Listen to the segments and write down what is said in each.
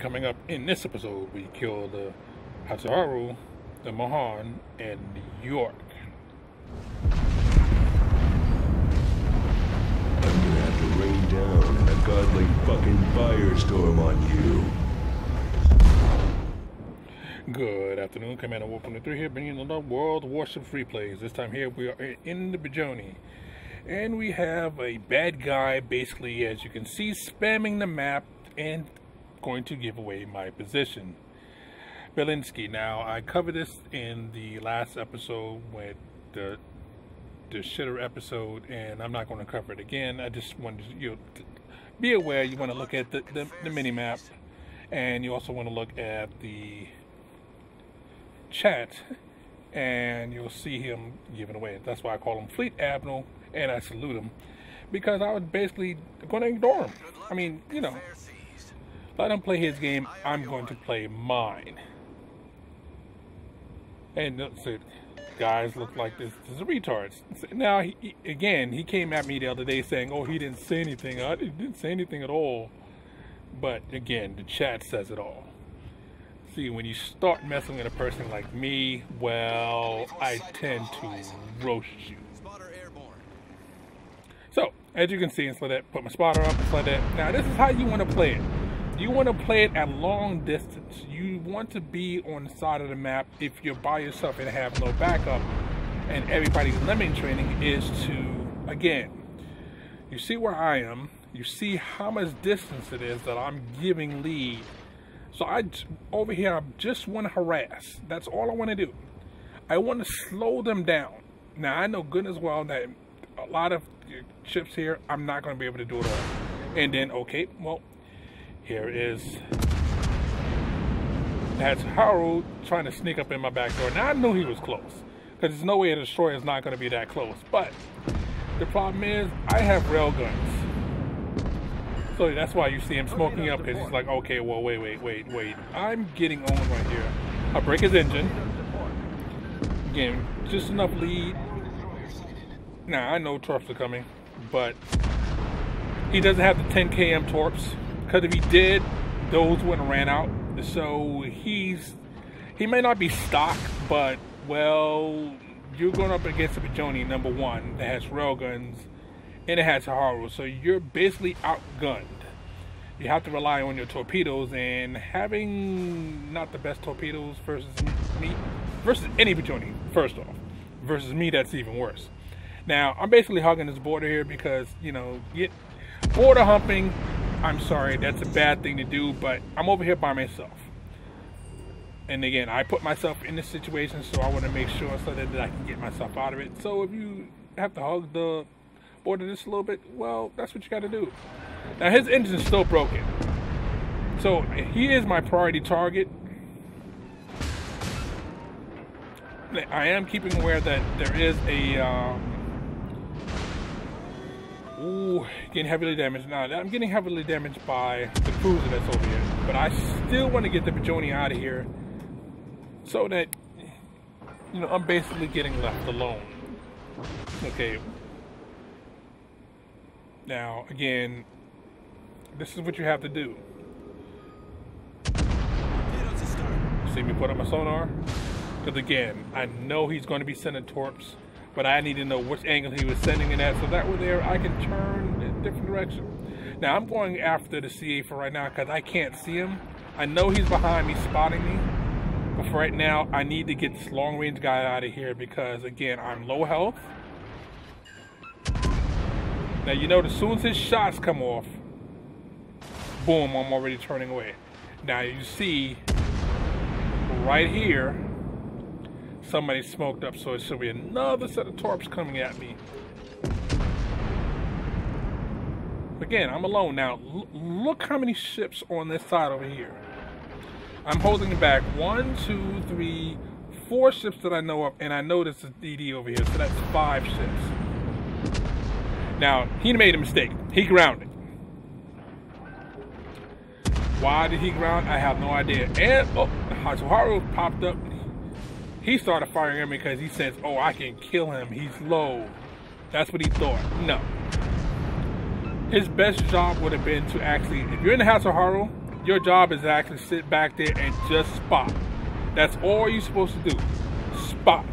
Coming up in this episode, we kill the Hatsuharu, the Mohan, and the York. I'm gonna have to rain down a godly fucking firestorm on you. Good afternoon, Commander Warp103 here, bringing you the World of Warships replays. This time here we are in the Budyonny. And we have a bad guy, basically, as you can see, spamming the map and going to give away my position. Belinsky. Now, I covered this in the last episode with the shitter episode, and I'm not going to cover it again. I just wanted you to be aware. You want to look at the mini map, and you also want to look at the chat, and you'll see him giving away. That's why I call him Fleet Admiral, and I salute him, because I was basically going to ignore him. I mean, you know, let him play his game. I'm going to play mine. And so, guys look like this is a retard. Now, he came at me the other day saying, oh, he didn't say anything. I didn't say anything at all. But again, the chat says it all. See, when you start messing with a person like me, well, I tend to roast you. So, as you can see, it's like that. Put my spotter up, it's like that. Now, this is how you want to play it. You want to play it at long distance. You want to be on the side of the map if you're by yourself and have no backup. And everybody's lemming training is to, again, you see where I am. You see how much distance it is that I'm giving lead. So over here, I just want to harass. That's all I want to do. I want to slow them down. Now, I know good as well that a lot of ships here, I'm not going to be able to do it all. And then, okay, well, here is that's Haru trying to sneak up in my back door. Now, I knew he was close, because there's no way a destroyer is not going to be that close. But the problem is, I have railguns. So that's why you see him smoking up, because he's like, okay, well, wait. I'm getting on right here. I'll break his engine. Again, just enough lead. Now, I know torps are coming, but he doesn't have the 10 km torps. Because if he did, those wouldn't have ran out. So he may not be stock, but, well, you're going up against a Budyonny, number one, that has railguns, and it has Haru. So you're basically outgunned. You have to rely on your torpedoes, and having not the best torpedoes versus me, versus any Budyonny, first off, versus me, that's even worse. Now, I'm basically hugging this border here because, you know, border humping, I'm sorry, that's a bad thing to do, but I'm over here by myself. And again, I put myself in this situation, so I want to make sure so that I can get myself out of it. So if you have to hug the border just a little bit, well, that's what you got to do. Now, his engine's still broken. So he is my priority target. I am keeping aware that there is a... Ooh, getting heavily damaged. Now, I'm getting heavily damaged by the cruiser that's over here. But I still want to get the Budyonny out of here so that, you know, I'm basically getting left alone. Okay. Now, again, this is what you have to do. See me put up my sonar? Because, again, I know he's going to be sending torps. But I need to know which angle he was sending it at, so that way there I can turn in a different direction. Now, I'm going after the CA for right now because I can't see him. I know he's behind me, spotting me. But for right now, I need to get this long-range guy out of here because, again, I'm low health. Now, you know, as soon as his shots come off, boom, I'm already turning away. Now, you see right here, somebody smoked up, so it should be another set of torps coming at me. Again, I'm alone now. Look how many ships on this side over here. I'm holding back 1, 2, 3, 4 ships that I know of, and I know this is DD over here, so that's 5 ships. Now, he made a mistake. He grounded. Why did he ground? I have no idea. And, oh, Hatsuharu popped up. He started firing at me because he says, oh, I can kill him. He's low. That's what he thought. No. His best job would have been to actually, if you're in the Hatsuharu, Your job is to actually sit back there and just spot. That's all you're supposed to do. Spot.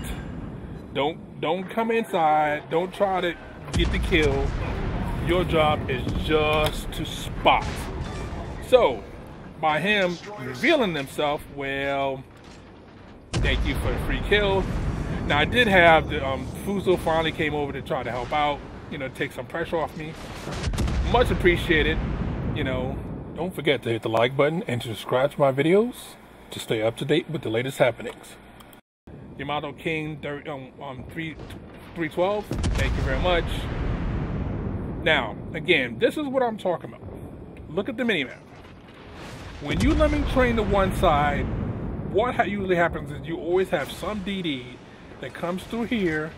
Don't come inside. Don't try to get the kill. Your job is just to spot. So, by him revealing himself, well, thank you for the free kill. Now, I did have the Fuso finally came over to try to help out, you know, take some pressure off me. Much appreciated. You know, don't forget to hit the like button and to subscribe to my videos to stay up to date with the latest happenings. Yamato King 312, thank you very much. Now, again, this is what I'm talking about. Look at the minimap. When you lemming train to one side, what usually happens is you always have some DD that comes through here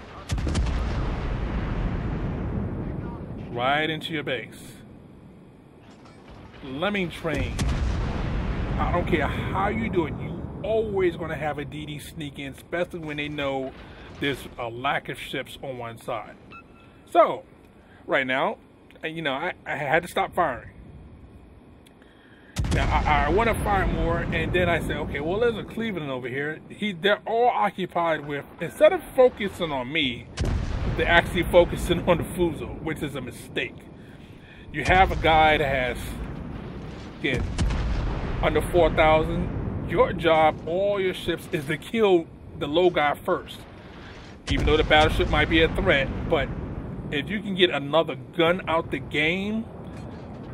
right into your base. Lemming train, I don't care how you do it, you always going to have a DD sneak in, especially when they know there's a lack of ships on one side. So, right now, you know, I had to stop firing. Now, I want to fire more, and then I say, okay, well, there's a Cleveland over here. They're all occupied with, instead of focusing on me, they're actually focusing on the Fuso, which is a mistake. You have a guy that has, again, under 4,000. Your job, all your ships, is to kill the low guy first. Even though the battleship might be a threat, but if you can get another gun out the game,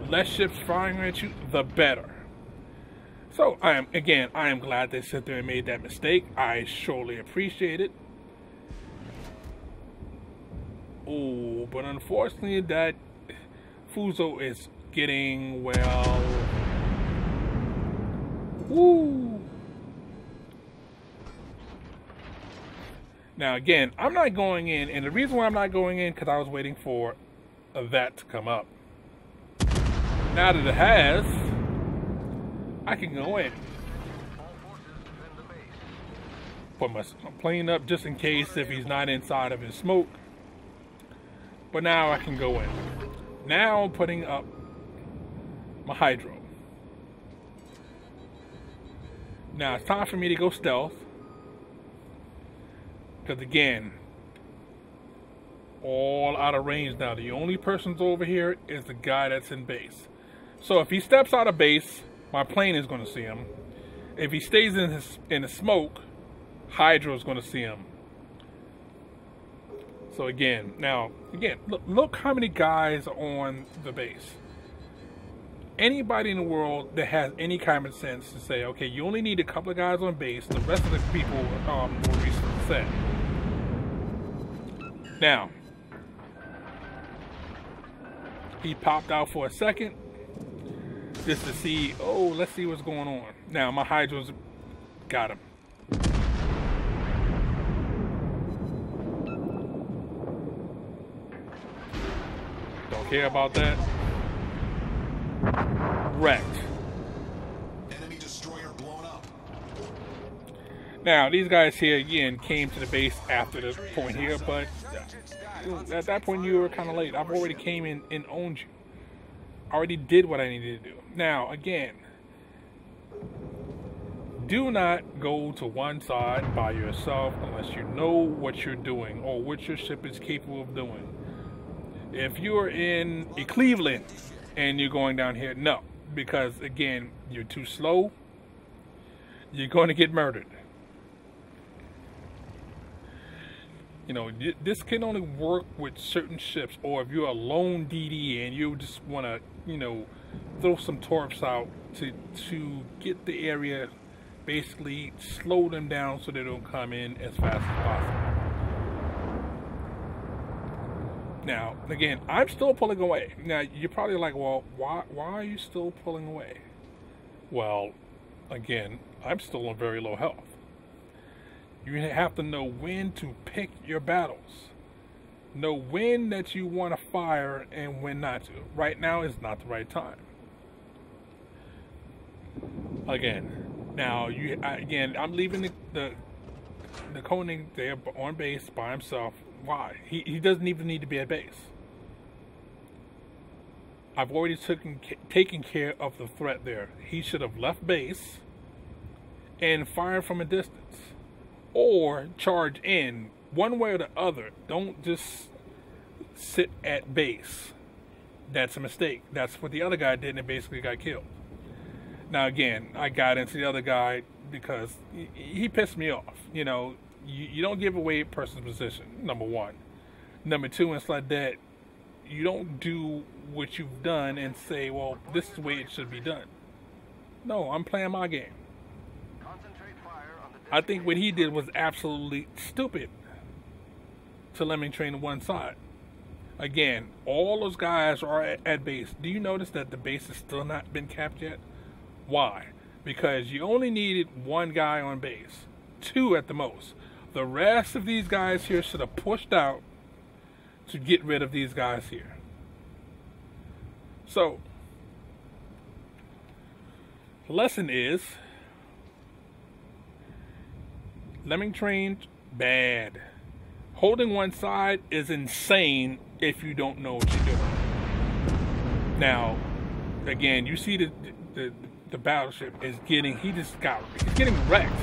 less ships firing at you, the better. So I am glad they sit there and made that mistake. I surely appreciate it. Oh, but unfortunately that Fuso is getting, well, woo. Now again, I'm not going in, and the reason why I'm not going in because I was waiting for that to come up. Now that it has, I can go in. Put my plane up just in case if he's not inside of his smoke. But now I can go in. Now I'm putting up my Hydro. Now it's time for me to go stealth. Because again, all out of range now. The only person's over here is the guy that's in base. So if he steps out of base, my plane is going to see him. If he stays in the smoke, Hydro is going to see him. So again, look how many guys are on the base. Anybody in the world that has any kind of sense to say, okay, you only need a couple of guys on base, the rest of the people will be set. Now, he popped out for a second just to see, oh, let's see what's going on. Now, my Hydros got him. Don't care about that. Wrecked. Enemy destroyer blown up. Now, these guys here, again, came to the base after this point here, but at that point, you were kind of late. I've already came in and owned you. I already did what I needed to do. Now, again, do not go to one side by yourself unless you know what you're doing or what your ship is capable of doing. If you're in a Cleveland and you're going down here, no. Because, again, you're too slow. You're going to get murdered. You know, this can only work with certain ships, or if you're a lone DD and you just want to, you know, throw some torps out to get the area, basically slow them down so they don't come in as fast as possible. Now, again, I'm still pulling away. Now, you're probably like, well, why are you still pulling away? Well, again, I'm still on very low health. You have to know when to pick your battles. Know when that you want to fire and when not to. Right now is not the right time. Again, now I'm leaving the Koenig there on base by himself. Why? He doesn't even need to be at base. I've already taken care of the threat there. He should have left base and fired from a distance, or charge in, one way or the other. Don't just sit at base. That's a mistake. That's what the other guy did, and it basically got killed. Now again, I got into the other guy because he pissed me off. You know, you don't give away a person's position, number one. Number two, it's like that, you don't do what you've done and say, well, this is the way it should be done. No, I'm playing my game. I think what he did was absolutely stupid to lemming train to one side. Again, all those guys are at base. Do you notice that the base has still not been capped yet? Why? Because you only needed one guy on base. 2 at the most. The rest of these guys here should have pushed out to get rid of these guys here. So, the lesson is, lemming trains, bad. Holding one side is insane if you don't know what you're doing. Now, again, you see the battleship is getting, he's getting wrecked.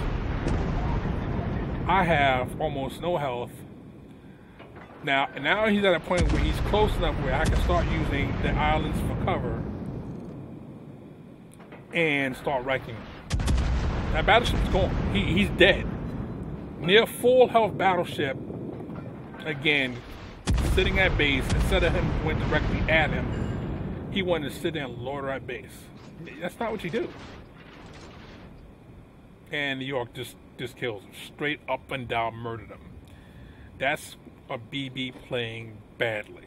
I have almost no health. Now he's at a point where he's close enough where I can start using the islands for cover and start wrecking him. That battleship's gone. He's dead. Near full health battleship, again, sitting at base, instead of him going directly at him, he wanted to sit there and loiter at base. That's not what you do. And New York just kills him. Straight up and down murdered him. That's a BB playing badly.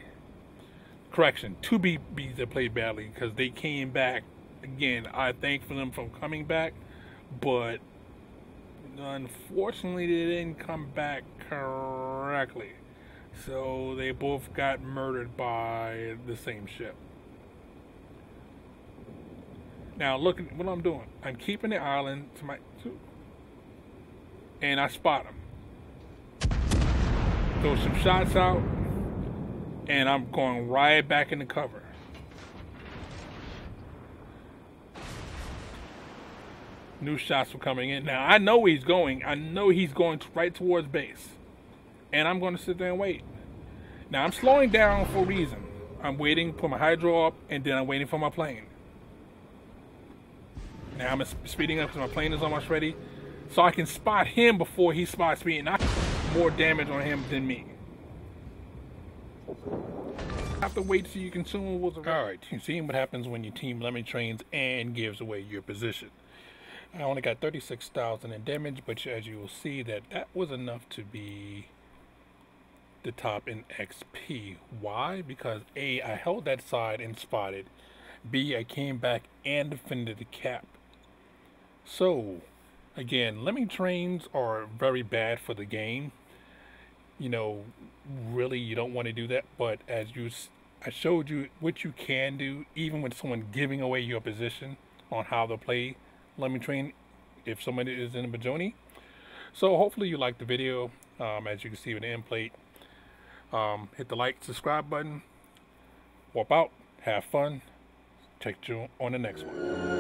Correction, 2 BBs that played badly because they came back. Again, I thank for them from coming back, but unfortunately they didn't come back correctly. So they both got murdered by the same ship. Now look at what I'm doing. I'm keeping the island to my and I spot him. Throw some shots out, and I'm going right back into cover. New shots were coming in. Now I know where he's going. I know he's going right towards base, and I'm going to sit there and wait. Now I'm slowing down for a reason. I'm waiting for my hydro up, and then I'm waiting for my plane. Now I'm speeding up because my plane is almost ready, so I can spot him before he spots me, and I can do more damage on him than me. Have to wait till your consumables are. Alright, you see what happens when your team lemming trains and gives away your position. I only got 36,000 in damage, but as you will see that was enough to be the top in XP. Why? Because A, I held that side and spotted. B, I came back and defended the cap. So, again, lemming trains are very bad for the game. You know, really, you don't want to do that. But as I showed you what you can do, even with someone giving away your position on how to play lemming train, if somebody is in a Budyonny. So hopefully you liked the video. As you can see with the end plate, hit the like, subscribe button. Warp out, have fun. Check you on the next one.